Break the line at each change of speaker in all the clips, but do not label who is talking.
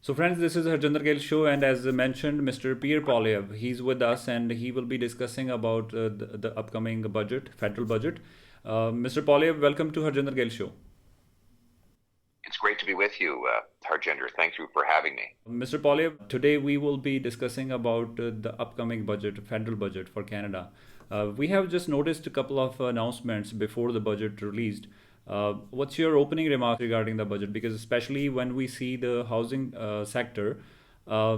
So, friends, this is Harjinder Gill show, and as mentioned, Mr. Pierre Poilievre, he's with us, and he will be discussing about the upcoming budget, federal budget. Mr. Poilievre, welcome to Harjinder Gill show.
It's great to be with you, Harjinder. Thank you for having me.
Mr. Poilievre, today we will be discussing about the upcoming budget, federal budget for Canada. We have just noticed a couple of announcements before the budget released. What's your opening remark regarding the budget? Because especially when we see the housing sector, uh,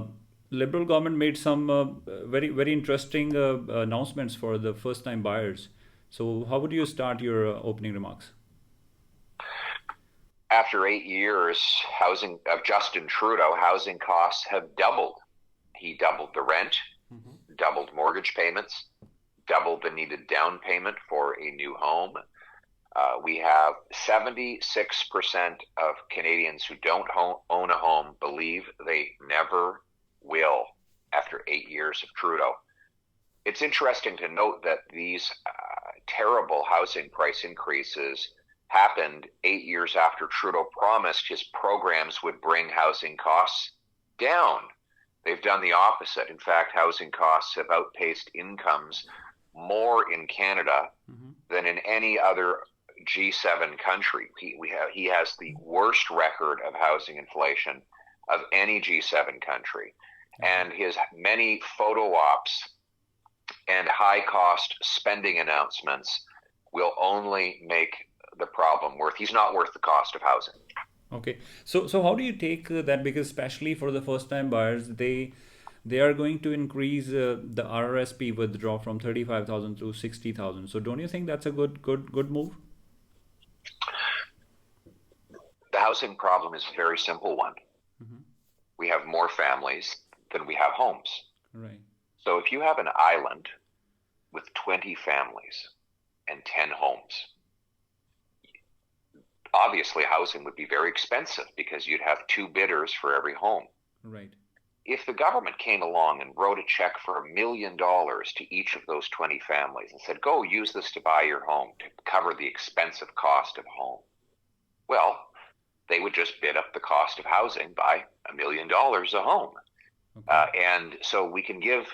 Liberal government made some very interesting announcements for the first-time buyers. So how would you start your opening remarks?
After 8 years housing of Justin Trudeau, housing costs have doubled. He doubled the rent, doubled mortgage payments, doubled the needed down payment for a new home. We have 76% of Canadians who don't own a home believe they never will after 8 years of Trudeau. It's interesting to note that these terrible housing price increases happened 8 years after Trudeau promised his programs would bring housing costs down. They've done the opposite. In fact, housing costs have outpaced incomes more in Canada than in any other G7 country. He has the worst record of housing inflation of any G7 country. And his many photo ops and high cost spending announcements will only make the problem worth. He's not worth the cost of housing.
Okay, so how do you take that? Because especially for the first-time buyers, they are going to increase the RRSP withdraw from 35,000 to 60,000. So don't you think that's a good move?
The housing problem is a very simple one.
Hmm.
We have more families than we have homes.
Right.
So if you have an island with 20 families and 10 homes, obviously housing would be very expensive because you'd have two bidders for every home.
Right.
If the government came along and wrote a check for $1 million to each of those 20 families and said, go use this to buy your home, to cover the expensive cost of a home, well, they would just bid up the cost of housing by $1 million a home.
Okay.
And so we can give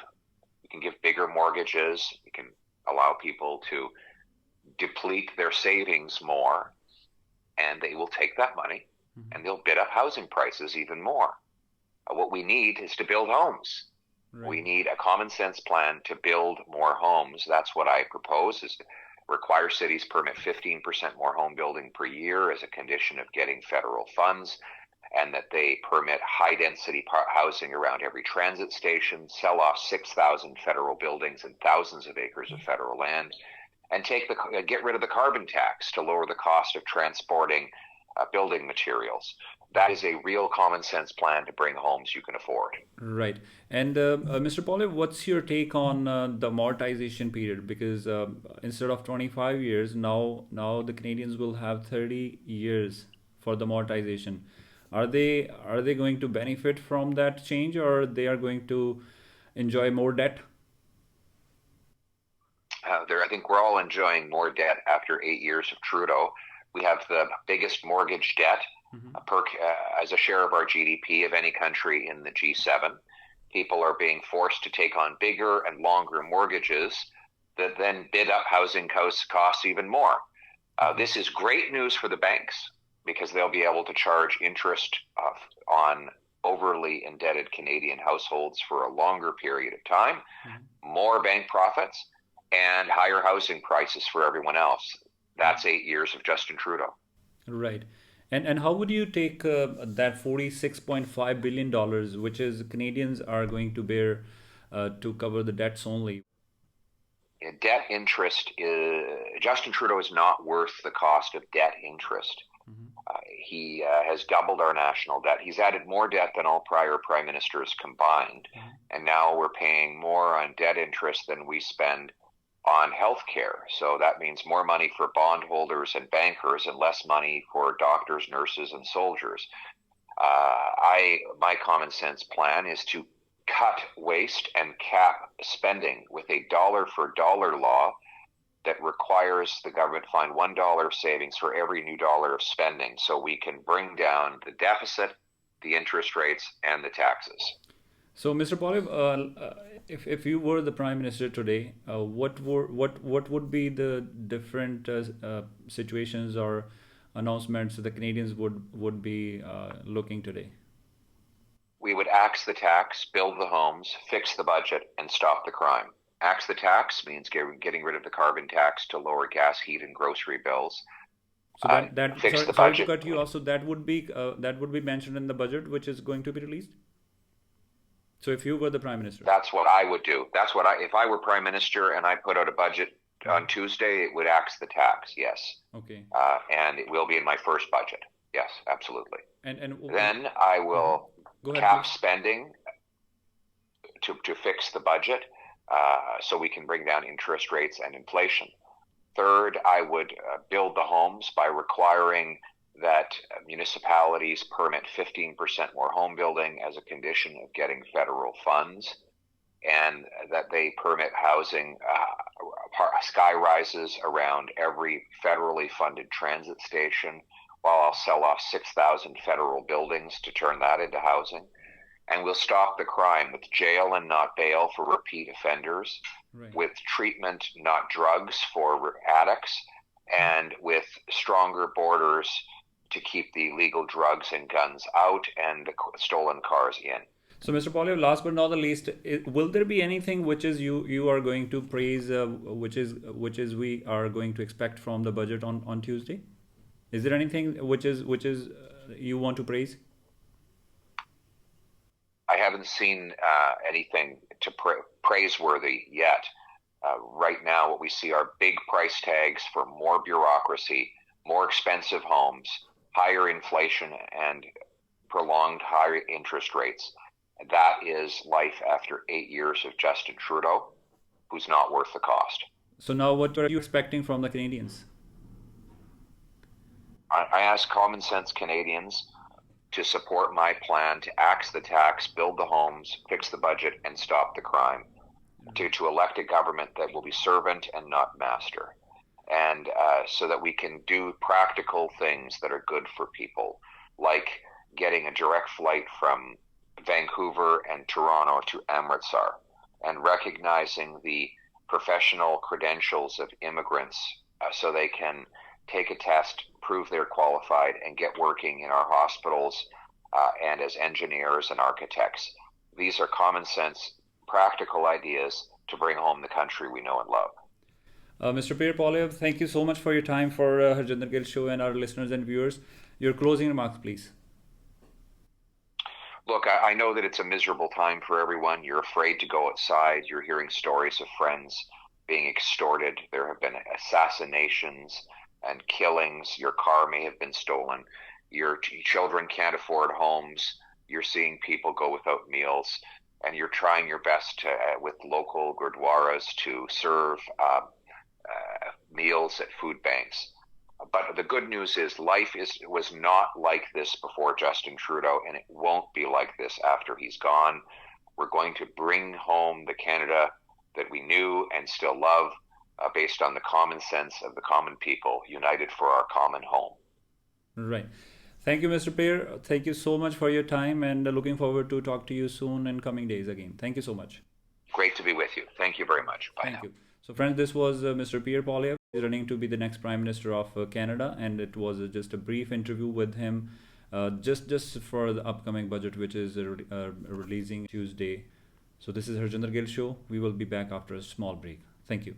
bigger mortgages. We can allow people to deplete their savings more, and they will take that money and they'll bid up housing prices even more. What we need is to build homes.
Right.
We need a common sense plan to build more homes. That's what I propose, is to require cities permit 15% more home building per year as a condition of getting federal funds, and that they permit high density housing around every transit station, sell off 6,000 federal buildings and thousands of acres of federal land, and get rid of the carbon tax to lower the cost of transporting building materials. That is a real common sense plan to bring homes you can afford.
Right. And Mr. Poilievre, what's your take on the amortization period? Because instead of 25 years, now the Canadians will have 30 years for the amortization. Are they going to benefit from that change, or they are going to enjoy more debt?
I think we're all enjoying more debt after 8 years of Trudeau. We have the biggest mortgage debt as a share of our GDP of any country in the G7. People are being forced to take on bigger and longer mortgages that then bid up housing costs even more. This is great news for the banks because they'll be able to charge interest on overly indebted Canadian households for a longer period of time, more bank profits, and higher housing prices for everyone else. That's 8 years of Justin Trudeau.
Right. And how would you take that $46.5 billion, which is Canadians are going to bear to cover the debts only?
Debt interest Justin Trudeau is not worth the cost of debt interest. He has doubled our national debt. He's added more debt than all prior prime ministers combined. And now we're paying more on debt interest than we spend on health care. So that means more money for bondholders and bankers and less money for doctors, nurses, and soldiers. My common sense plan is to cut waste and cap spending with a dollar for dollar law that requires the government find $1 savings for every new dollar of spending, so we can bring down the deficit the interest rates, and the taxes.
So, Mr. Poilievre, if you were the Prime Minister today, what would be the different situations or announcements the Canadians would be looking today?
We would axe the tax, build the homes, fix the budget, and stop the crime. Axe the tax means getting rid of the carbon tax to lower gas, heat, and grocery bills.
So
Fix
sorry,
the
sorry to
budget.
cut you off. So that would be mentioned in the budget, which is going to be released. So if you were the Prime Minister,
That's what I would do. If I were Prime Minister and I put out a budget on Tuesday, it would axe the tax, yes.
okay,
And it will be in my first budget. Yes, absolutely.
and
Then I will
go ahead,
cap
please.
spending to fix the budget so we can bring down interest rates and inflation. Third, I would build the homes by requiring that municipalities permit 15% more home building as a condition of getting federal funds, and that they permit housing sky rises around every federally funded transit station, while I'll sell off 6,000 federal buildings to turn that into housing. And we'll stop the crime with jail and not bail for repeat offenders,
Right.
with treatment, not drugs, for addicts, and with stronger borders to keep the illegal drugs and guns out and the stolen cars in.
So, Mr. Poilievre, last but not the least, will there be anything which is you are going to praise, which is we are going to expect from the budget on Tuesday? Is there anything which is you want to praise?
I haven't seen anything praiseworthy yet. Right now, what we see are big price tags for more bureaucracy, more expensive homes, higher inflation, and prolonged higher interest rates. That is life after 8 years of Justin Trudeau, who's not worth the cost.
So now, what are you expecting from the Canadians?
I ask common sense Canadians to support my plan to axe the tax, build the homes, fix the budget, and stop the crime. To elect a government that will be servant and not master. And so that we can do practical things that are good for people, like getting a direct flight from Vancouver and Toronto to Amritsar, and recognizing the professional credentials of immigrants so they can take a test, prove they're qualified, and get working in our hospitals and as engineers and architects. These are common sense, practical ideas to bring home the country we know and love.
Mr. Pierre Poilievre, thank you so much for your time for Harjinder Gill Show and our listeners and viewers. Your closing remarks, please.
Look, I know that it's a miserable time for everyone. You're afraid to go outside. You're hearing stories of friends being extorted. There have been assassinations and killings. Your car may have been stolen. Your children can't afford homes. You're seeing people go without meals. And you're trying your best to, with local gurdwaras to serve meals at food banks. But the good news is life was not like this before Justin Trudeau, and it won't be like this after he's gone. We're going to bring home the Canada that we knew and still love, based on the common sense of the common people, united for our common home.
Right. Thank you, Mr. Pierre. Thank you so much for your time, and looking forward to talk to you soon in coming days again. Thank you so much.
Great to be with you. Thank you very much. Bye
Thank
now.
you. So, friends, this was Mr. Pierre Poilievre, running to be the next Prime Minister of Canada, and it was just a brief interview with him, just for the upcoming budget, which is releasing Tuesday. So, this is Harjinder Gill Show. We will be back after a small break. Thank you.